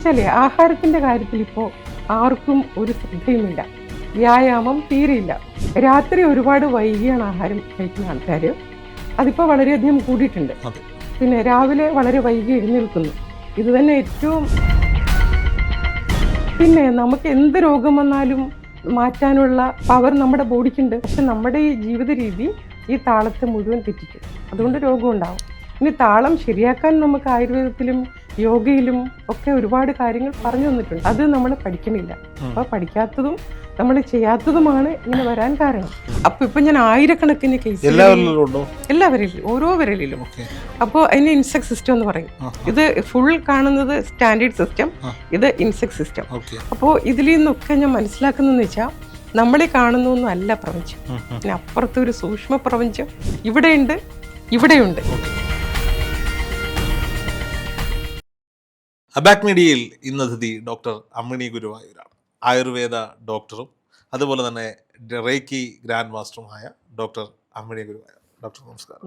ആഹാരത്തിന്റെ കാര്യത്തിൽ ഇപ്പോൾ ആർക്കും ഒരു ശ്രദ്ധയുമില്ല. വ്യായാമം തീരെയില്ല. രാത്രി ഒരുപാട് വൈകിയാണ് ആഹാരം കഴിക്കുന്ന ആൾക്കാർ. അതിപ്പോൾ വളരെയധികം കൂടിയിട്ടുണ്ട്. പിന്നെ രാവിലെ വളരെ വൈകി എഴുന്നേൽക്കുന്നു. ഇത് തന്നെ ഏറ്റവും. പിന്നെ നമുക്ക് എന്ത് രോഗം വന്നാലും മാറ്റാനുള്ള പവർ നമ്മുടെ ബോഡിക്കുണ്ട്. പക്ഷെ നമ്മുടെ ഈ ജീവിത രീതി ഈ താളത്തെ മുഴുവൻ തെറ്റിക്കും. അതുകൊണ്ട് രോഗം ഉണ്ടാവും. ഇനി താളം ശരിയാക്കാൻ നമുക്ക് ആയുർവേദത്തിലും യോഗയിലും ഒക്കെ ഒരുപാട് കാര്യങ്ങൾ പറഞ്ഞു തന്നിട്ടുണ്ട്. അത് നമ്മൾ പഠിക്കണില്ല. അപ്പോൾ പഠിക്കാത്തതും നമ്മൾ ചെയ്യാത്തതുമാണ് ഇങ്ങനെ വരാൻ കാരണം. അപ്പൊ ഇപ്പൊ ഞാൻ ആയിരക്കണക്കിന് കേസ് എല്ലാവരിലും ഓരോ വിരലിലും. അപ്പോൾ അതിന് ഇൻസെക്ട് സിസ്റ്റം എന്ന് പറയും. ഇത് ഫുൾ കാണുന്നത് സ്റ്റാൻഡേർഡ് സിസ്റ്റം, ഇത് ഇൻസെക്ട് സിസ്റ്റം. അപ്പോൾ ഇതിൽ നിന്നൊക്കെ ഞാൻ മനസ്സിലാക്കുന്നതെന്ന് വെച്ചാൽ നമ്മളെ കാണുന്നൊന്നും അല്ല പ്രപഞ്ചം. പിന്നെ അപ്പുറത്തൊരു സൂക്ഷ്മ പ്രപഞ്ചം ഇവിടെയുണ്ട്, ഇവിടെയുണ്ട്. അബാക് മീഡിയയിൽ ഇന്ന് അതിഥി ഡോക്ടർ അമ്മിണി ഗുരുവായൂരാണ്. ആയുർവേദ ഡോക്ടറും അതുപോലെ തന്നെ റേക്കി ഗ്രാൻഡ് മാസ്റ്ററുമായ ഡോക്ടർ അമ്മിണി ഗുരുവായൂർ. ഡോക്ടർ നമസ്കാരം.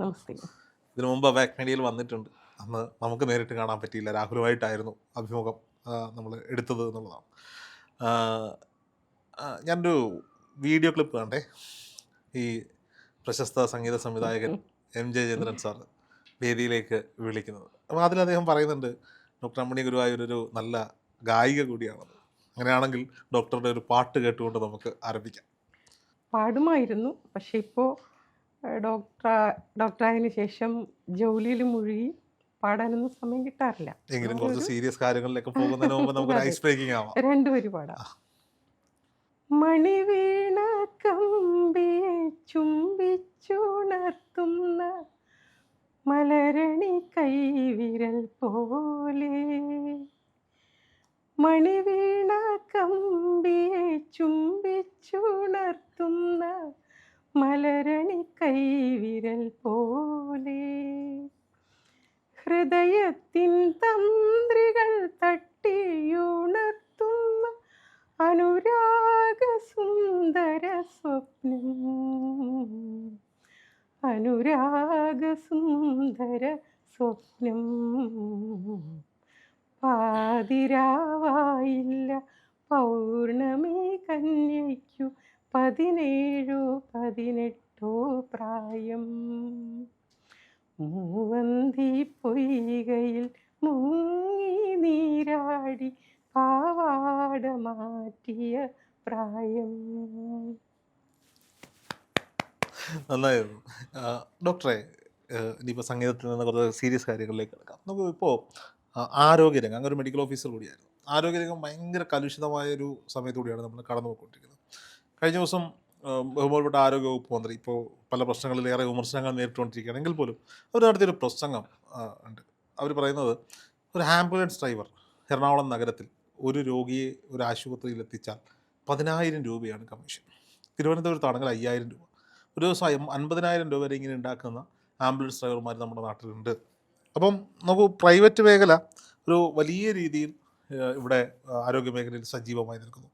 ഇതിനു മുമ്പ് അബാക് മീഡിയയിൽ വന്നിട്ടുണ്ട്. അന്ന് നമുക്ക് നേരിട്ട് കാണാൻ പറ്റിയില്ല. രാഹുലുമായിട്ടായിരുന്നു അഭിമുഖം നമ്മൾ എടുത്തത് എന്നുള്ളതാണ്. ഞാനൊരു വീഡിയോ ക്ലിപ്പ് കണ്ടേ. ഈ പ്രശസ്ത സംഗീത സംവിധായകൻ MJ ചന്ദ്രൻ സാർ വേദിയിലേക്ക് വിളിക്കുന്നത്. അപ്പോൾ അതിൽ അദ്ദേഹം പറയുന്നുണ്ട്, ഡോക്ടർ അമ്മിണി ഗുരുവായൂർ ഒരു നല്ല ഗായിക കൂടിയാണത്. അങ്ങനെയാണെങ്കിൽ ഡോക്ടറുടെ ഒരു പാട്ട് കേട്ടുകൊണ്ട് നമുക്ക് ആരംഭിക്കാം. പാടുമായിരുന്നു, പക്ഷെ ഇപ്പോൾ ഡോക്ടറായതിനു ശേഷം ജോലിയിൽ മുഴുകി പാടാനൊന്നും സമയം കിട്ടാറില്ല. എങ്കിലും കുറച്ച് സീരിയസ് കാര്യങ്ങളിലേക്ക് പോകുന്നതിന് മുമ്പ് നമുക്ക് ഐസ് ബ്രേക്കിംഗ് ആവാം. രണ്ടുപേര് പാടാം. മണിവീണ കമ്പിയെ ചുംബിച്ചുണർത്തുന്ന മലരണി കൈവിരൽ പോലെ, മണിവീണ കമ്പിയെ ചുംബിച്ചുണർത്തുന്ന മലരണി കൈവിരൽ പോലെ, ഹൃദയത്തിൻ തന്ത്രികൾ തട്ടിയുണർത്തുന്ന അനുരാഗ സുന്ദര സ്വപ്നം, അനുരാഗ സുന്ദര സ്വപ്നം. പാതിരാവായില്ല പൗർണമി കന്യയ്ക്കു 17-18 പ്രായം, മൂവന്തി പൊയ്കയിൽ മുങ്ങി നീരാടി പാവാട മാറ്റിയ പ്രായം. നന്നായിരുന്നു. ഡോക്ടറെ, ഇനിയിപ്പോൾ സംഗീതത്തിൽ നിന്ന് കുറച്ച് സീരിയസ് കാര്യങ്ങളിലേക്ക് കിടക്കാം. നമുക്ക് ഇപ്പോൾ ആരോഗ്യരംഗം, അങ്ങനെ ഒരു മെഡിക്കൽ ഓഫീസർ കൂടിയായിരുന്നു. ആരോഗ്യരംഗം ഭയങ്കര കലുഷിതമായൊരു സമയത്തൂടെയാണ് നമ്മൾ കടന്നു പോയിക്കൊണ്ടിരിക്കുന്നത്. കഴിഞ്ഞ ദിവസം ബഹുമാനപ്പെട്ട ആരോഗ്യവകുപ്പ് മന്ത്രി ഇപ്പോൾ പല പ്രശ്നങ്ങളിലേറെ വിമർശനങ്ങൾ നേരിട്ടുകൊണ്ടിരിക്കുകയാണ്. എങ്കിൽ പോലും അവർ നടത്തിയൊരു പ്രസംഗം ഉണ്ട്. അവർ പറയുന്നത്, ഒരു ആംബുലൻസ് ഡ്രൈവർ എറണാകുളം നഗരത്തിൽ ഒരു രോഗിയെ ഒരു ആശുപത്രിയിൽ എത്തിച്ചാൽ 10,000 രൂപയാണ് കമ്മീഷൻ. തിരുവനന്തപുരത്താണെങ്കിൽ 5,000 രൂപ. ഒരു ദിവസം 50,000 രൂപ വരെ ഇങ്ങനെ ഉണ്ടാക്കുന്ന ആംബുലൻസ് ഡ്രൈവർമാർ നമ്മുടെ നാട്ടിലുണ്ട്. അപ്പം നമുക്ക് പ്രൈവറ്റ് മേഖല ഒരു വലിയ രീതിയിൽ ഇവിടെ ആരോഗ്യ മേഖലയിൽ സജീവമായി നിൽക്കുന്നു.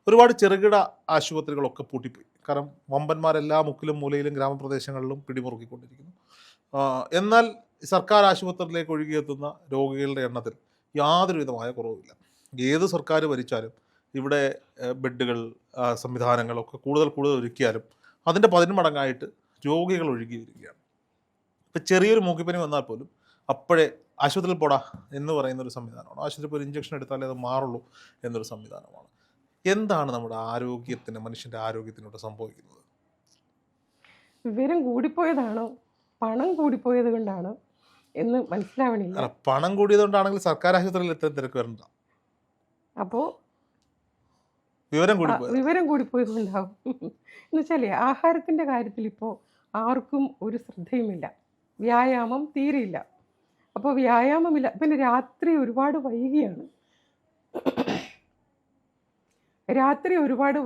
ഒരുപാട് ചെറുകിട ആശുപത്രികളൊക്കെ പൂട്ടിപ്പോയി. കാരണം വമ്പന്മാരെല്ലാ മുക്കിലും മൂലയിലും ഗ്രാമപ്രദേശങ്ങളിലും പിടിമുറുക്കിക്കൊണ്ടിരിക്കുന്നു. എന്നാൽ സർക്കാർ ആശുപത്രിയിലേക്ക് ഒഴുകിയെത്തുന്ന രോഗികളുടെ എണ്ണത്തിൽ യാതൊരു വിധമായ കുറവുമില്ല. ഏത് സർക്കാർ ഭരിച്ചാലും ഇവിടെ ബെഡുകൾ, സംവിധാനങ്ങളൊക്കെ കൂടുതൽ ഒരുക്കിയാലും അതിൻ്റെ 10 മടങ്ങായിട്ട് രോഗികൾ ഒഴുകി വരികയാണ്. ഇപ്പം ചെറിയൊരു മൂക്കിപ്പനി വന്നാൽ പോലും അപ്പോഴേ ആശുപത്രിയിൽ പോടാ എന്ന് പറയുന്നൊരു സംവിധാനമാണ്. ആശുപത്രിയിൽ പോയി ഒരു ഇഞ്ചക്ഷൻ എടുത്താലേ അത് മാറുള്ളൂ എന്നൊരു സംവിധാനമാണ്. എന്താണ് നമ്മുടെ ആരോഗ്യത്തിന്, മനുഷ്യൻ്റെ ആരോഗ്യത്തിനോട് സംഭവിക്കുന്നത്? വിവരം കൂടിപ്പോയതാണോ പണം കൂടിപ്പോയത് കൊണ്ടാണോ എന്ന് മനസ്സിലാവണില്ല. പണം കൂടിയത് കൊണ്ടാണെങ്കിൽ സർക്കാർ ആശുപത്രിയിൽ എത്ര തിരക്ക് വരണ്ട. അപ്പോൾ വിവരം കൂടിപ്പോയത് കൊണ്ടാവും. എന്ന് വെച്ചാൽ ആഹാരത്തിന്റെ കാര്യത്തിൽ ഇപ്പോൾ ആർക്കും ഒരു ശ്രദ്ധയുമില്ല. വ്യായാമം തീരെയില്ല. അപ്പോൾ വ്യായാമമില്ല. പിന്നെ രാത്രി ഒരുപാട്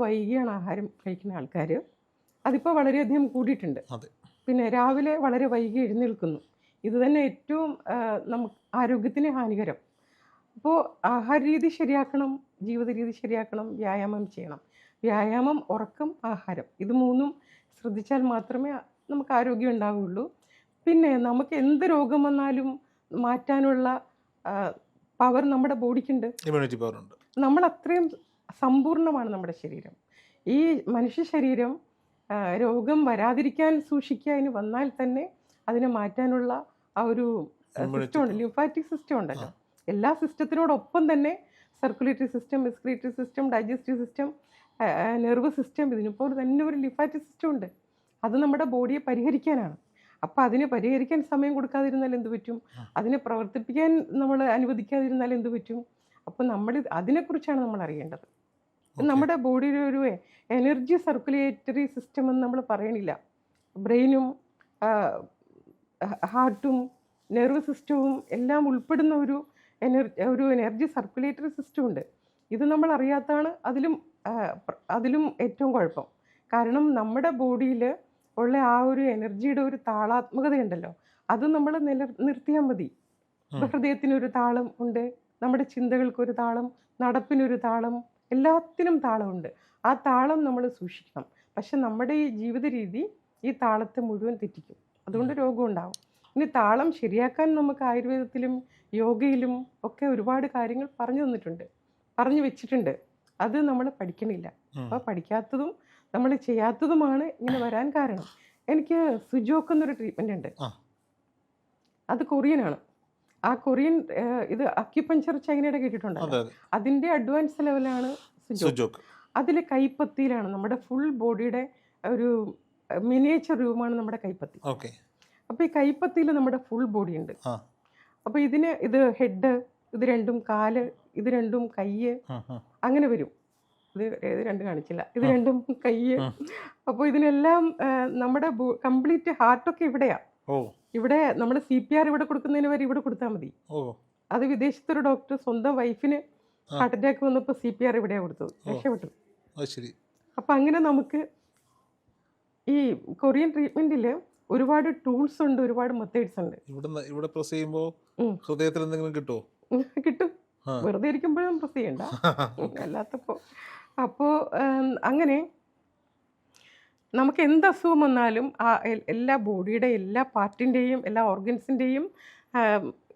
വൈകിയാണ് ആഹാരം കഴിക്കുന്ന ആൾക്കാർ. അതിപ്പോൾ വളരെയധികം കൂടിയിട്ടുണ്ട്. പിന്നെ രാവിലെ വളരെ വൈകി എഴുന്നേൽക്കുന്നു. ഇത് തന്നെ ഏറ്റവും നമുക്ക് ആരോഗ്യത്തിന് ഹാനികരം. അപ്പോൾ ആഹാര രീതി ശരിയാക്കണം, ജീവിത രീതി ശരിയാക്കണം, വ്യായാമം ചെയ്യണം. വ്യായാമം, ഉറക്കം, ആഹാരം, ഇത് മൂന്നും ശ്രദ്ധിച്ചാൽ മാത്രമേ നമുക്ക് ആരോഗ്യം ഉണ്ടാവുകയുള്ളൂ. പിന്നെ നമുക്ക് എന്ത് രോഗം വന്നാലും മാറ്റാനുള്ള പവർ നമ്മുടെ ബോഡിക്കുണ്ട്. ഇമ്മ്യൂണിറ്റി പവർ ഉണ്ട്. നമ്മൾ അത്രയും സമ്പൂർണ്ണമാണ് നമ്മുടെ ശരീരം. ഈ മനുഷ്യ ശരീരം രോഗം വരാതിരിക്കാൻ സൂക്ഷിക്കുക, അതിന് വന്നാൽ തന്നെ അതിനെ മാറ്റാനുള്ള ആ ഒരു സിസ്റ്റം ഉണ്ട്, ലിംഫാറ്റിക് സിസ്റ്റം ഉണ്ടല്ലോ. എല്ലാ സിസ്റ്റത്തിനോടൊപ്പം തന്നെ circulatory system, excretory system, digestive system, nerve system, ഇതിനിപ്പോൾ തന്നെ ഒരു ലിംഫാറ്റിക് സിസ്റ്റം ഉണ്ട്. അത് നമ്മുടെ ബോഡിയെ പരിഹരിക്കാനാണ്. അപ്പോൾ അതിനെ പരിഹരിക്കാൻ സമയം കൊടുക്കാതിരുന്നാൽ എന്ത് പറ്റും? അതിനെ പ്രവർത്തിപ്പിക്കാൻ നമ്മൾ അനുവദിക്കാതിരുന്നാൽ എന്ത് പറ്റും? അപ്പോൾ നമ്മൾ അതിനെക്കുറിച്ചാണ് നമ്മൾ അറിയേണ്ടത്. നമ്മുടെ ബോഡിയിലെ ഒരു എനർജി സർക്കുലേറ്ററി സിസ്റ്റം എന്ന് നമ്മൾ പറയണില്ല. ബ്രെയിനും ഹാർട്ടും നെർവ് സിസ്റ്റവും എല്ലാം ഉൾപ്പെടുന്ന ഒരു എനർജി സർക്കുലേറ്ററി സിസ്റ്റം ഉണ്ട്. ഇത് നമ്മൾ അറിയാത്തതാണ് അതിലും ഏറ്റവും കുഴപ്പം. കാരണം നമ്മുടെ ബോഡിയിൽ ഉള്ള ആ ഒരു എനർജിയുടെ ഒരു താളാത്മകതയുണ്ടല്ലോ, അത് നമ്മൾ നിർത്തിയാൽ മതി. ഹൃദയത്തിനൊരു താളം ഉണ്ട്, നമ്മുടെ ചിന്തകൾക്കൊരു താളം, നടപ്പിനൊരു താളം, എല്ലാത്തിനും താളമുണ്ട്. ആ താളം നമ്മൾ സൂക്ഷിക്കണം. പക്ഷെ നമ്മുടെ ഈ ജീവിത രീതി ഈ താളത്തെ മുഴുവൻ തെറ്റിക്കും. അതുകൊണ്ട് രോഗം ഉണ്ടാവും. ഇനി താളം ശരിയാക്കാൻ നമുക്ക് ആയുർവേദത്തിലും യോഗയിലും ഒക്കെ ഒരുപാട് കാര്യങ്ങൾ പറഞ്ഞു വെച്ചിട്ടുണ്ട്. അത് നമ്മൾ പഠിക്കണില്ല. അപ്പോൾ പഠിക്കാത്തതും നമ്മൾ ചെയ്യാത്തതുമാണ് ഇങ്ങനെ വരാൻ കാരണം. എനിക്ക് സുജോക്ക് എന്നൊരു ട്രീറ്റ്മെൻ്റ് ഉണ്ട്. അത് കൊറിയനാണ്. ആ കൊറിയൻ ഇത് അക്യുപഞ്ചർ ചൈനയുടെ കേട്ടിട്ടുണ്ടല്ലോ, അതിൻ്റെ അഡ്വാൻസ് ലെവലാണ് സുജോക്ക്. അതിൽ കൈപ്പത്തിയിലാണ് നമ്മുടെ ഫുൾ ബോഡിയുടെ ഒരു മിനിയേച്ചർ രൂപമാണ് നമ്മുടെ കൈപ്പത്തി. അപ്പോൾ ഈ കൈപ്പത്തിയിൽ നമ്മുടെ ഫുൾ ബോഡി ഉണ്ട്. അപ്പോൾ ഇത് ഹെഡ്, ഇത് രണ്ടും കാല്, ഇത് രണ്ടും കയ്യ്, അങ്ങനെ വരും. ഇത് രണ്ടും കാണിച്ചില്ല, ഇത് രണ്ടും കയ്യ്. അപ്പോൾ ഇതിനെല്ലാം നമ്മുടെ കംപ്ലീറ്റ് ഹാർട്ടൊക്കെ ഇവിടെയാ. ഇവിടെ നമ്മൾ CPR ഇവിടെ കൊടുക്കുന്നതിന് വരെ ഇവിടെ കൊടുത്താൽ മതി. അത് വിദേശത്തൊരു ഡോക്ടർ സ്വന്തം വൈഫിന് ഹാർട്ട് അറ്റാക്ക് വന്നപ്പോൾ CPR ഇവിടെയാണ് കൊടുത്തത്, രക്ഷപ്പെട്ടു. അപ്പം അങ്ങനെ നമുക്ക് ഈ കൊറിയൻ ട്രീറ്റ്മെന്റിൽ ഒരുപാട് ടൂൾസ് ഉണ്ട്, ഒരുപാട് മെത്തേഡ്സ് ഉണ്ട്. ഇവിടെ പ്രസ് ചെയ്യുമ്പോൾ ഹൃദയത്തിൽ എന്തെങ്കിലും കിട്ടുമോ? കിട്ടും, വെറുതെ ഇരിക്കുമ്പോഴും പ്രസ് ചെയ്യണ്ട, അല്ലാത്തപ്പോൾ. അപ്പോൾ അങ്ങനെ നമുക്ക് എന്ത് അസുഖം വന്നാലും ആ എല്ലാ ബോഡിയുടെ എല്ലാ പാർട്ടിൻ്റെയും എല്ലാ ഓർഗൻസിൻ്റെയും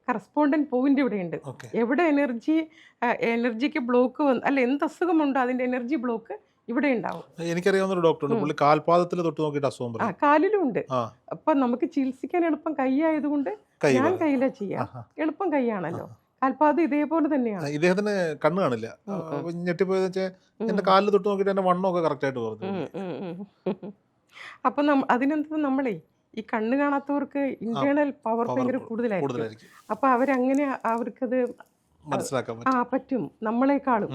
കറസ്പോണ്ടൻറ്റ് പോയിന്റ് ഇവിടെയുണ്ട്. എവിടെ എനർജിക്ക് ബ്ലോക്ക് അല്ല, എന്ത് അസുഖമുണ്ടോ അതിൻ്റെ എനർജി ബ്ലോക്ക് ഇവിടെ ഉണ്ടാവും. എനിക്കറിയാവുന്ന ഒരു ഡോക്ടറുണ്ട്, പുള്ളി കാൽപാദത്തിൽ തൊട്ട് നോക്കിയിട്ട് അസുഖം പറയും. കാലിലും ഉണ്ട്. അപ്പൊ നമുക്ക് ചികിത്സിക്കാൻ എളുപ്പം കൈ ആയതുകൊണ്ട് ഞാൻ കയ്യിലാ ചെയ്യാം, എളുപ്പം കൈയാണല്ലോ. കാൽപാദം ഇതേപോലെ തന്നെയാണ്. ഇദ്ദേഹത്തിന് കണ്ണ് കാണില്ല, ഞെട്ടിപ്പോയെന്ന് വെച്ചാൽ എന്റെ കാലിൽ തൊട്ട് നോക്കിയിട്ട് എന്റെ വണ്ണമൊക്കെ കറക്റ്റ് ആയിട്ട് പറഞ്ഞു. അപ്പൊ അതിനെന്താ, നമ്മളെ ഈ കണ്ണ് കാണാത്തവർക്ക് ഇന്റേണൽ പവർ ഭയങ്കര കൂടുതലായിരിക്കും. അപ്പൊ അവർക്കത് പറ്റും നമ്മളെക്കാളും.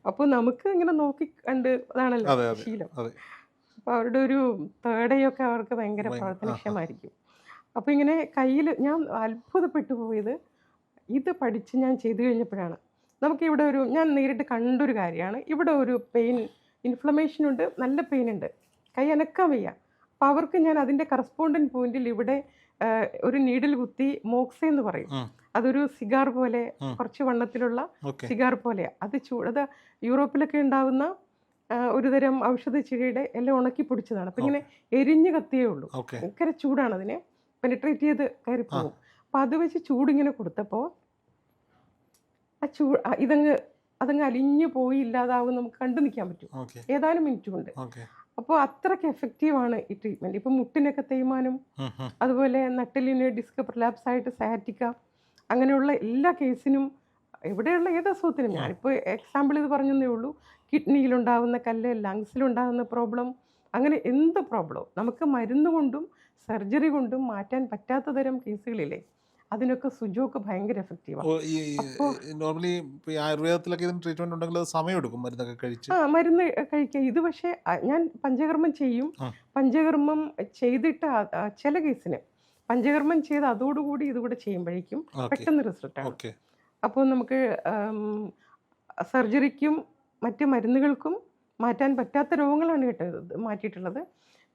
അപ്പൊ നമുക്ക് ഇങ്ങനെ നോക്കി കണ്ട് അതാണല്ലോ ശീലം. അപ്പൊ അവരുടെ ഒരു തേടയൊക്കെ അവർക്ക് ഭയങ്കര പ്രവർത്തനക്ഷമായിരിക്കും. അപ്പൊ ഇങ്ങനെ കയ്യിൽ ഞാൻ അത്ഭുതപ്പെട്ടു പോയത് ഇത് പഠിച്ച് ഞാൻ ചെയ്തു കഴിഞ്ഞപ്പോഴാണ്. നമുക്കിവിടെ ഞാൻ നേരിട്ട് കണ്ടൊരു കാര്യമാണ്. ഇവിടെ ഒരു പെയിൻ, ഇൻഫ്ലമേഷൻ ഉണ്ട്, നല്ല പെയിൻ ഉണ്ട്, കൈ അനക്കാൻ വയ്യ. അപ്പോൾ അവർക്ക് ഞാൻ അതിൻ്റെ കറസ്പോണ്ടൻറ്റ് പോയിന്റിൽ ഇവിടെ ഒരു നീഡിൽ കുത്തി മോക്സ എന്ന് പറയും, അതൊരു സിഗാർ പോലെ, കുറച്ച് വണ്ണത്തിലുള്ള സിഗാർ പോലെ. അത് യൂറോപ്പിലൊക്കെ ഉണ്ടാകുന്ന ഒരു തരം ഔഷധ ചെടിയുടെ എല്ലാം ഉണക്കി പൊടിച്ചതാണ്. അപ്പം ഇങ്ങനെ എരിഞ്ഞ് കത്തിയേ ഉള്ളൂ, ഭയങ്കര ചൂടാണ്, അതിനെ പെനിട്രേറ്റ് ചെയ്ത് കയറിപ്പോകും. അപ്പം അത് വെച്ച് ചൂടിങ്ങനെ കൊടുത്തപ്പോൾ അതങ്ങ് അലിഞ്ഞു പോയി ഇല്ലാതാവും, നമുക്ക് കണ്ടു നിൽക്കാൻ പറ്റും ഏതാനും മിനിറ്റ് കൊണ്ട്. അപ്പോൾ അത്രയ്ക്ക് എഫക്റ്റീവാണ് ഈ ട്രീറ്റ്മെൻറ്റ്. ഇപ്പം മുട്ടിനൊക്കെ തേയ്മാനം, അതുപോലെ നട്ടലിന് ഡിസ്ക് പ്രൊലാപ്സ് ആയിട്ട് സയാറ്റിക്ക, അങ്ങനെയുള്ള എല്ലാ കേസിനും, ഇവിടെയുള്ള ഏത് അസുഖത്തിനും, ഞാനിപ്പോൾ എക്സാമ്പിൾ ഇത് പറഞ്ഞതേ ഉള്ളൂ. കിഡ്നിയിലുണ്ടാകുന്ന കല്ല്, ലങ്സിലുണ്ടാകുന്ന പ്രോബ്ലം, അങ്ങനെ എന്ത് പ്രോബ്ലവും നമുക്ക് മരുന്ന് കൊണ്ടും സർജറി കൊണ്ടും മാറ്റാൻ പറ്റാത്ത തരം കേസുകളില്ലേ, അതിനൊക്കെ സുജോക്ക് ഭയങ്കര എഫക്റ്റീവാണ്. നോർമലി ആയുർവേദത്തിലൊക്കെ ഇതിന് ട്രീറ്റ്മെന്റ് ഉണ്ടെങ്കിൽ അത് സമയമെടുക്കും മരുന്നൊക്കെ കഴിച്ച്. മരുന്ന് കഴിക്കുക. ഇത് പക്ഷേ ഞാൻ പഞ്ചകർമ്മം ചെയ്യും. പഞ്ചകർമ്മം ചെയ്തിട്ട് ചില കേസിന് പഞ്ചകർമ്മം ചെയ്ത് അതോടുകൂടി ഇതുകൂടെ ചെയ്യുമ്പോഴേക്കും പെട്ടെന്ന് റിസൾട്ടാണ്. അപ്പോൾ നമുക്ക് സർജറിക്കും മറ്റ് മരുന്നുകൾക്കും മാറ്റാൻ പറ്റാത്ത രോഗങ്ങളാണ് മാറ്റിയിട്ടുള്ളത്.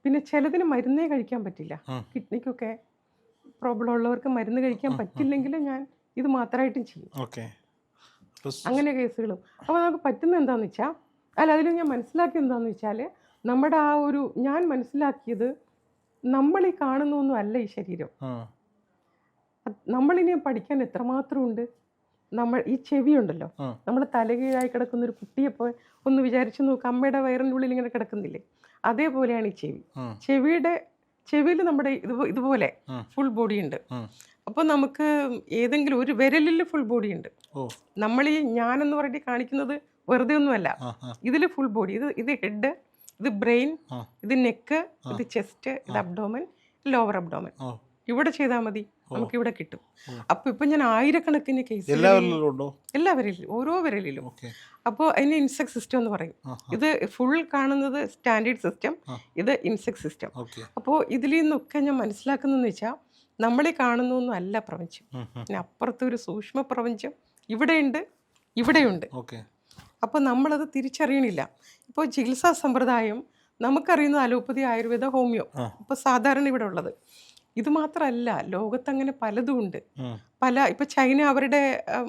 പിന്നെ ചിലതിന് മരുന്നേ കഴിക്കാൻ പറ്റില്ല. കിഡ്നിക്കൊക്കെ പ്രോബ്ലം ഉള്ളവർക്ക് മരുന്ന് കഴിക്കാൻ പറ്റില്ലെങ്കിൽ ഞാൻ ഇത് മാത്രമായിട്ടും ചെയ്യും, അങ്ങനെ കേസുകളും. അപ്പോൾ നമുക്ക് പറ്റുന്ന എന്താണെന്ന് വെച്ചാൽ, അതിൽ ഞാൻ മനസ്സിലാക്കിയത് എന്താണെന്ന് വെച്ചാൽ, നമ്മുടെ ആ ഒരു ഞാൻ മനസ്സിലാക്കിയത്, നമ്മൾ ഈ കാണുന്നൊന്നും അല്ല ഈ ശരീരം. നമ്മളിനി പഠിക്കാൻ എത്രമാത്രം ഉണ്ട്. ഈ ചെവി ഉണ്ടല്ലോ, ഉം. നമ്മൾ തലകീഴായി കിടക്കുന്ന ഒരു കുട്ടിയെപ്പോൾ ഒന്ന് വിചാരിച്ചു നോക്കുക, അമ്മയുടെ വയറിൻ്റെ ഉള്ളിൽ ഇങ്ങനെ കിടക്കുന്നില്ലേ, അതേപോലെയാണ് ഈ ചെവി. ഉം. ചെവിയിൽ നമ്മുടെ ഇതുപോലെ ഉം. ഫുൾ ബോഡി ഉണ്ട്. ഉം. അപ്പോൾ നമുക്ക് ഏതെങ്കിലും ഒരു വിരലിൽ ഫുൾ ബോഡി ഉണ്ട്. ഓ. നമ്മൾ ഈ ഞാനെന്ന് പറഞ്ഞിട്ട് കാണിക്കുന്നത് വെറുതെ ഒന്നുമല്ല, ആ, ആ, ഇതിൽ ഫുൾ ബോഡി. ഇത് ഹെഡ്, ഇത് ബ്രെയിൻ, ആ. ഇത് നെക്ക്, ഇത് ചെസ്റ്റ്, ഇത് അബ്ഡോമൻ, ലോവർ അബ്ഡോമൻ. ഓ. ഇവിടെ ചെയ്താൽ മതി, നമുക്ക് ഇവിടെ കിട്ടും. അപ്പോൾ ഇപ്പം ഞാൻ ആയിരക്കണക്കിന് കേസ് എല്ലാ വിരലിലും ഉണ്ടോ? എല്ലാ വിരലിലും, ഓരോ വിരലിലും. ഓക്കെ. അപ്പോൾ അതിന് ഇൻസെക്ട് സിസ്റ്റം എന്ന് പറയും. ഇത് ഫുൾ കാണുന്നത് സ്റ്റാൻഡേർഡ് സിസ്റ്റം, ഇത് ഇൻസെക്ട് സിസ്റ്റം. ഓക്കെ. അപ്പോൾ ഇതിൽ നിന്നൊക്കെ ഞാൻ മനസ്സിലാക്കുന്നതെന്ന് വെച്ചാൽ നമ്മളെ കാണുന്നൊന്നും അല്ല പ്രപഞ്ചം, പിന്നെ അപ്പുറത്തെ ഒരു സൂക്ഷ്മ പ്രപഞ്ചം ഇവിടെയുണ്ട്, ഇവിടെയുണ്ട്. ഓക്കെ. അപ്പോൾ നമ്മളത് തിരിച്ചറിയണില്ല. ഇപ്പോൾ ചികിത്സാ സമ്പ്രദായം നമുക്കറിയുന്ന അലോപ്പതി, ആയുർവേദ, ഹോമിയോ, ഇപ്പോൾ സാധാരണ ഇവിടെ ഉള്ളത്. ഇത് മാത്രമല്ല, ലോകത്തങ്ങനെ പലതും ഉണ്ട്. ഇപ്പോൾ ചൈന അവരുടെ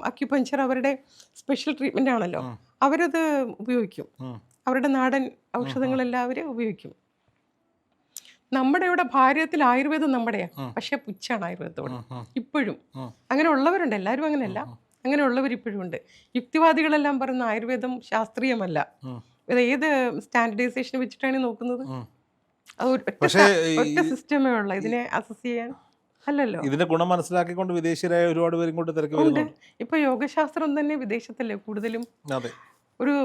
അക്യുപഞ്ചർ അവരുടെ സ്പെഷ്യൽ ട്രീറ്റ്മെൻ്റ് ആണല്ലോ, അവരത് ഉപയോഗിക്കും. അവരുടെ നാടൻ ഔഷധങ്ങളെല്ലാം അവർ ഉപയോഗിക്കും. നമ്മുടെ ഇവിടെ ഭാരതത്തിൽ ആയുർവേദം നമ്മുടെയാണ്, പക്ഷേ പുച്ഛാണ് ആയുർവേദത്തോട് ഇപ്പോഴും. അങ്ങനെ ഉള്ളവരുണ്ട്, എല്ലാവരും അങ്ങനെയല്ല, അങ്ങനെയുള്ളവർ ഇപ്പോഴും ഉണ്ട്. യുക്തിവാദികളെല്ലാം പറയുന്ന ആയുർവേദം ശാസ്ത്രീയമല്ല, ഇത് ഏത് സ്റ്റാൻഡർഡൈസേഷൻ വെച്ചിട്ടാണ് നോക്കുന്നത്? അത് ഒറ്റ സിസ്റ്റമേ ഉള്ള ഇതിനെ അസസ് ചെയ്യാൻ അല്ലല്ലോ. ഇതിന്റെ ഗുണം മനസ്സിലാക്കിക്കൊണ്ട് വിദേശീയരായ ഒരുപാട് പേരും കൊണ്ട് തിരക്ക് ഉണ്ട്. വരുന്നുണ്ട്. ഇപ്പൊ യോഗശാസ്ത്രം തന്നെ വിദേശത്തല്ലേ കൂടുതലും. അതെ. ഒരു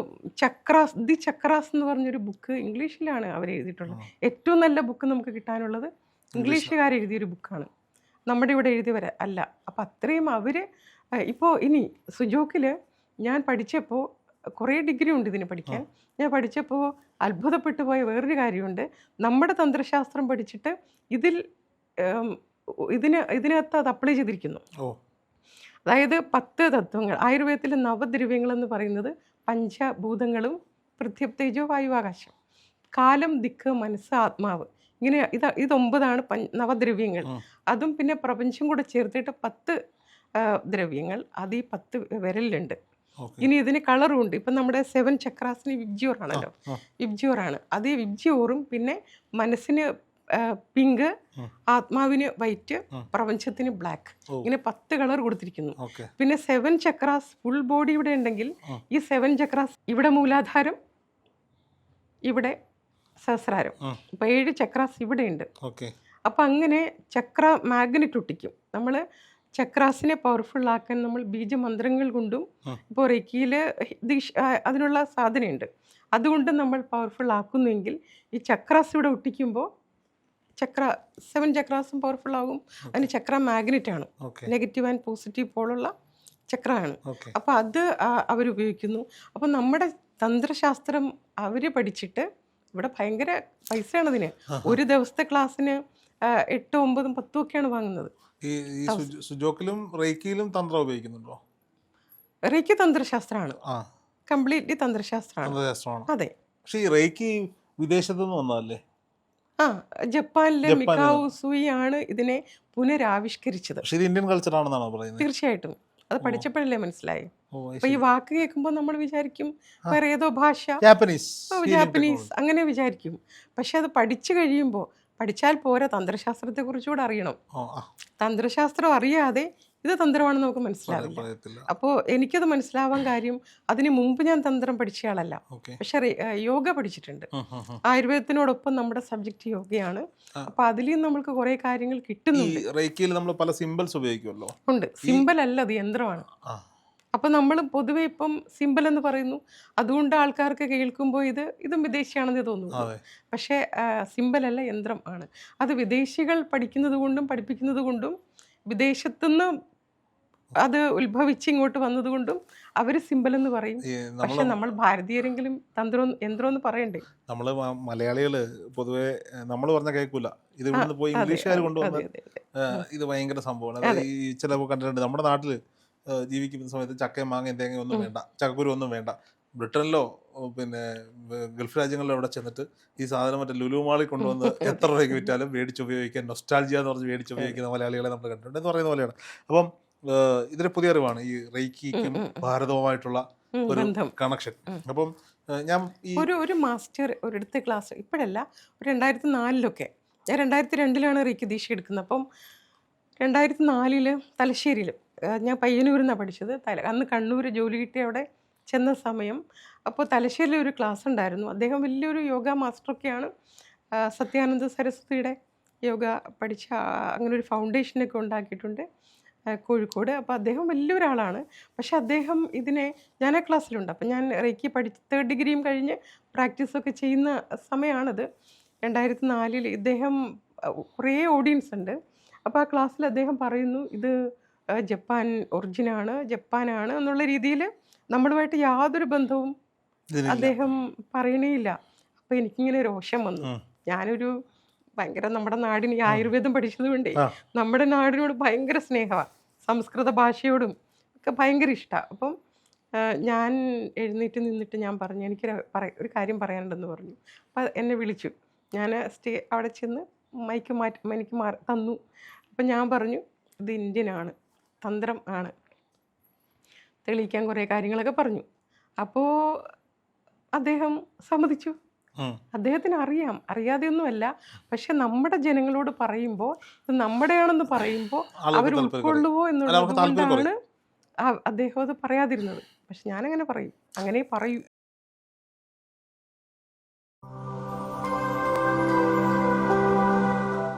ദി ചക്രാസ് എന്ന് പറഞ്ഞൊരു ബുക്ക് ഇംഗ്ലീഷിലാണ് അവർ എഴുതിയിട്ടുള്ളത്. ഏറ്റവും നല്ല ബുക്ക് നമുക്ക് കിട്ടാനുള്ളത് ഇംഗ്ലീഷുകാർ എഴുതിയൊരു ബുക്കാണ്, നമ്മുടെ ഇവിടെ എഴുതിയവർ അല്ല. അപ്പം അത്രയും അവർ ഇപ്പോൾ ഇനി സുജോക്കിൽ ഞാൻ പഠിച്ചപ്പോൾ കുറേ ഡിഗ്രി ഉണ്ട് ഇതിന് പഠിക്കാൻ. ഞാൻ പഠിച്ചപ്പോൾ അത്ഭുതപ്പെട്ടു പോയ വേറൊരു കാര്യമുണ്ട്. നമ്മുടെ തന്ത്രശാസ്ത്രം പഠിച്ചിട്ട് ഇതിനകത്ത് അത് അപ്ലൈ ചെയ്തിരിക്കുന്നു. അതായത് 10 തത്വങ്ങൾ. ആയുർവേദത്തിലെ നവദ്രവ്യങ്ങൾ എന്ന് പറയുന്നത് പഞ്ചഭൂതങ്ങളും പൃഥ്വി, തേജോ, വായു, ആകാശം, കാലം, ദിക്ക്, മനസ്സ്, ആത്മാവ്, ഇങ്ങനെ ഇത് 9 നവദ്രവ്യങ്ങൾ. അതും പിന്നെ പ്രപഞ്ചം കൂടെ ചേർത്തിട്ട് 10 ദ്രവ്യങ്ങൾ. അത് ഈ 10 വിരലിലുണ്ട്. ഇനി ഇതിന് കളറും ഉണ്ട്. ഇപ്പം നമ്മുടെ 7 ചക്രാസിന് വിബ്ജിയോർ ആണല്ലോ, വിബ്ജിയോർ ആണ്. അതേ വിബ്ജിയോറും പിന്നെ മനസ്സിന് പിങ്ക്, ആത്മാവിന് വൈറ്റ്, പ്രപഞ്ചത്തിന് ബ്ലാക്ക്, ഇങ്ങനെ 10 കളർ കൊടുത്തിരിക്കുന്നു. പിന്നെ 7 ചക്രാസ് ഫുൾ ബോഡി ഇവിടെ ഉണ്ടെങ്കിൽ ഈ 7 ചക്രാസ് ഇവിടെ മൂലാധാരം, ഇവിടെ സഹസ്രാരം, ഇപ്പം 7 ചക്രാസ് ഇവിടെ ഉണ്ട്. അപ്പം അങ്ങനെ ചക്ര മാഗ്നറ്റ് ഒട്ടിക്കും. നമ്മൾ ചക്രാസിനെ പവർഫുൾ ആക്കാൻ നമ്മൾ ബീജമന്ത്രങ്ങൾ കൊണ്ടും, ഇപ്പോൾ റെക്കിയിൽ അതിനുള്ള സാധനമുണ്ട്, അതുകൊണ്ട് നമ്മൾ പവർഫുൾ ആക്കുന്നെങ്കിൽ ഈ ചക്രാസ് ഇവിടെ ഒട്ടിക്കുമ്പോൾ 7 ചക്രാസും പവർഫുൾ ആകും. അതിന് ചക്ര മാഗ്നറ്റ് ആണ്, നെഗറ്റീവ് ആൻഡ് പോസിറ്റീവ് പോലുള്ള ചക്രമാണ്. അപ്പോൾ അത് അവരുപയോഗിക്കുന്നു. അപ്പം നമ്മുടെ തന്ത്രശാസ്ത്രം അവർ പഠിച്ചിട്ട് ഇവിടെ ഭയങ്കര പൈസയാണ് അതിന്. ഒരു ദിവസത്തെ ക്ലാസ്സിന് 8, 9, 10 ഒക്കെയാണ് വാങ്ങുന്നത്. ഈ സുജോക്കിലും റേക്കിയിലും തന്ത്രം ഉപയോഗിക്കുന്നുണ്ടോ? റേക്കി തന്ത്രശാസ്ത്രമാണ്, കംപ്ലീറ്റ്ലി തന്ത്രശാസ്ത്രമാണ്. അതെ. പക്ഷേ ഈ റേക്കി വിദേശത്തു നിന്ന് വന്നതല്ലേ? ജപ്പാനിലെ മിക്കാവു സുയി ആണ് ഇതിനെ പുനരാവിഷ്കരിച്ചത്. ഇത് ഇന്ത്യൻ കൾച്ചർ ആണെന്നാണോ പറയുന്നത്? തീർച്ചയായിട്ടും. അത് പഠിച്ചപ്പോഴല്ലേ മനസ്സിലായി. അപ്പൊ ഈ വാക്ക് കേൾക്കുമ്പോൾ നമ്മൾ വിചാരിക്കും വേറെ ഏതോ ഭാഷ, ജാപ്പനീസ് അങ്ങനെ വിചാരിക്കും. പക്ഷെ അത് പഠിച്ചു കഴിയുമ്പോൾ പഠിച്ചാൽ പോരാ, തന്ത്രശാസ്ത്രത്തെ കുറിച്ചുകൂടെ അറിയണം. തന്ത്രശാസ്ത്രം അറിയാതെ ഇത് തന്ത്രമാണെന്ന് നമുക്ക് മനസ്സിലാവില്ല. അപ്പോൾ എനിക്കത് മനസ്സിലാവാൻ കാര്യം, അതിന് മുമ്പ് ഞാൻ തന്ത്രം പഠിച്ചയാളല്ല, പക്ഷെ യോഗ പഠിച്ചിട്ടുണ്ട്. ആയുർവേദത്തിനോടൊപ്പം നമ്മുടെ സബ്ജക്റ്റ് യോഗയാണ്. അപ്പൊ അതിലും നമ്മൾക്ക് കുറെ കാര്യങ്ങൾ കിട്ടുന്നുണ്ട്. നമ്മൾ പല സിംബൽസ് ഉപയോഗിക്കുമല്ലോ. ഉണ്ട്. സിംബൽ അല്ല, അത് യന്ത്രമാണ്. അപ്പം നമ്മൾ പൊതുവെ ഇപ്പം സിംബൽ എന്ന് പറയുന്നു, അതുകൊണ്ട് ആൾക്കാർക്ക് കേൾക്കുമ്പോൾ ഇതും വിദേശിയാണെന്ന് തോന്നുന്നു. പക്ഷേ സിംബലല്ല, യന്ത്രം ആണ്. അത് വിദേശികൾ പഠിക്കുന്നത് കൊണ്ടും പഠിപ്പിക്കുന്നത് കൊണ്ടും വിദേശത്തുനിന്ന് അത് ഉത്ഭവിച്ച് ഇങ്ങോട്ട് വന്നതുകൊണ്ടും അവർ സിംബൽ എന്ന് പറയും. പക്ഷെ നമ്മൾ ഭാരതീയരെങ്കിലും യന്ത്രം എന്ന് പറയണ്ടേ? നമ്മൾ മലയാളികള് പൊതുവെ നമ്മൾ പറഞ്ഞ കേൾക്കൂല. ഇത് ഇവിടുന്ന് പോയി ഇംഗ്ലീഷുകാർ കൊണ്ടുവന്ന് ഇത് ഭയങ്കര സംഭവമാണ്. ഈ ചിലപ്പോൾ കണ്ടിട്ടുണ്ട്, നമ്മുടെ നാട്ടില് ജീവിക്കുന്ന സമയത്ത് ചക്കയും മാങ്ങയും തേങ്ങയും ഒന്നും വേണ്ട, ചക്കക്കുരു ഒന്നും വേണ്ട. ബ്രിട്ടനിലോ പിന്നെ ഗൾഫ് രാജ്യങ്ങളിലോ അവിടെ ചെന്നിട്ട് ഈ സാധനം മറ്റേ ലുലു മാളിൽ കൊണ്ടുവന്ന് എത്ര രൂപയ്ക്ക് വിറ്റാലും മേടിച്ച് ഉപയോഗിക്കാൻ, നൊസ്റ്റാൾജിയ എന്ന് പറഞ്ഞ് മേടിച്ച് ഉപയോഗിക്കുന്ന മലയാളികളെ നമ്മൾ കണ്ടിട്ടുണ്ട് എന്ന് പറയുന്ന പോലെയാണ്. അപ്പം ഇതിന് പുതിയ അറിവാണ് ഈ റെയ്ക്കിക്കും ഭാരതവുമായിട്ടുള്ള ഒരു കണക്ഷൻ. അപ്പം ഞാൻ ഒരു മാസ്റ്റർ ഒരിടത്ത് ക്ലാസ് ഇപ്പോഴല്ല, 2004 ഞാൻ 2002 റെയ്ക്കി ദീക്ഷ എടുക്കുന്നത്. അപ്പം 2004 തലശ്ശേരിയിൽ ഞാൻ പയ്യന്നൂരിൽ നിന്നാണ് പഠിച്ചത്. അന്ന് കണ്ണൂർ ജോലി കിട്ടി അവിടെ ചെന്ന സമയം അപ്പോൾ തലശ്ശേരിയിൽ ഒരു ക്ലാസ് ഉണ്ടായിരുന്നു. അദ്ദേഹം വലിയൊരു യോഗ മാസ്റ്ററൊക്കെയാണ്. സത്യാനന്ദ സരസ്വതിയുടെ യോഗ പഠിച്ച അങ്ങനെ ഒരു ഫൗണ്ടേഷനൊക്കെ ഉണ്ടാക്കിയിട്ടുണ്ട് കോഴിക്കോട്. അപ്പോൾ അദ്ദേഹം വലിയൊരാളാണ്. പക്ഷെ അദ്ദേഹം ഇതിനെ ഞാൻ ആ ക്ലാസ്സിലുണ്ട്. അപ്പം ഞാൻ റേക്കി പഠിച്ച് 3rd ഡിഗ്രിയും കഴിഞ്ഞ് പ്രാക്ടീസൊക്കെ ചെയ്യുന്ന സമയമാണിത്. 2004 ഇദ്ദേഹം കുറേ ഓഡിയൻസ് ഉണ്ട്. അപ്പോൾ ആ ക്ലാസ്സിൽ അദ്ദേഹം പറയുന്നു ഇത് ജപ്പാൻ ഒറിജിനാണ്, ജപ്പാനാണ് എന്നുള്ള രീതിയിൽ നമ്മളുമായിട്ട് യാതൊരു ബന്ധവും അദ്ദേഹം പറയണേയില്ല. അപ്പോൾ എനിക്കിങ്ങനെ രോഷം വന്നു. ഞാനൊരു ഭയങ്കര നമ്മുടെ നാടിന് ഈ ആയുർവേദം പഠിച്ചത് കൊണ്ടേ നമ്മുടെ നാടിനോട് ഭയങ്കര സ്നേഹമാണ്, സംസ്കൃത ഭാഷയോടും ഒക്കെ ഭയങ്കര ഇഷ്ടമാണ്. അപ്പം ഞാൻ എഴുന്നേറ്റ് നിന്നിട്ട് ഞാൻ പറഞ്ഞു ഒരു കാര്യം പറയാനുണ്ടെന്ന് പറഞ്ഞു. അപ്പം എന്നെ വിളിച്ചു. ഞാൻ അവിടെ ചെന്ന് എനിക്ക് തന്നു. അപ്പം ഞാൻ പറഞ്ഞു ഇത് ഇന്ത്യനാണ്, തന്ത്രം ആണ്, തെളിയിക്കാൻ കുറേ കാര്യങ്ങളൊക്കെ പറഞ്ഞു. അപ്പോൾ അദ്ദേഹം സമ്മതിച്ചു. അദ്ദേഹത്തിന് അറിയാതെയൊന്നുമല്ല. പക്ഷെ നമ്മുടെ ജനങ്ങളോട് പറയുമ്പോൾ ഇത് നമ്മുടെയാണെന്ന് പറയുമ്പോൾ അവർ ഉൾക്കൊള്ളുവോ എന്നുള്ളത് കൊണ്ടാണ് അദ്ദേഹം അത് പറയാതിരുന്നത്. പക്ഷെ ഞാനങ്ങനെ പറയും, അങ്ങനെ പറയൂ.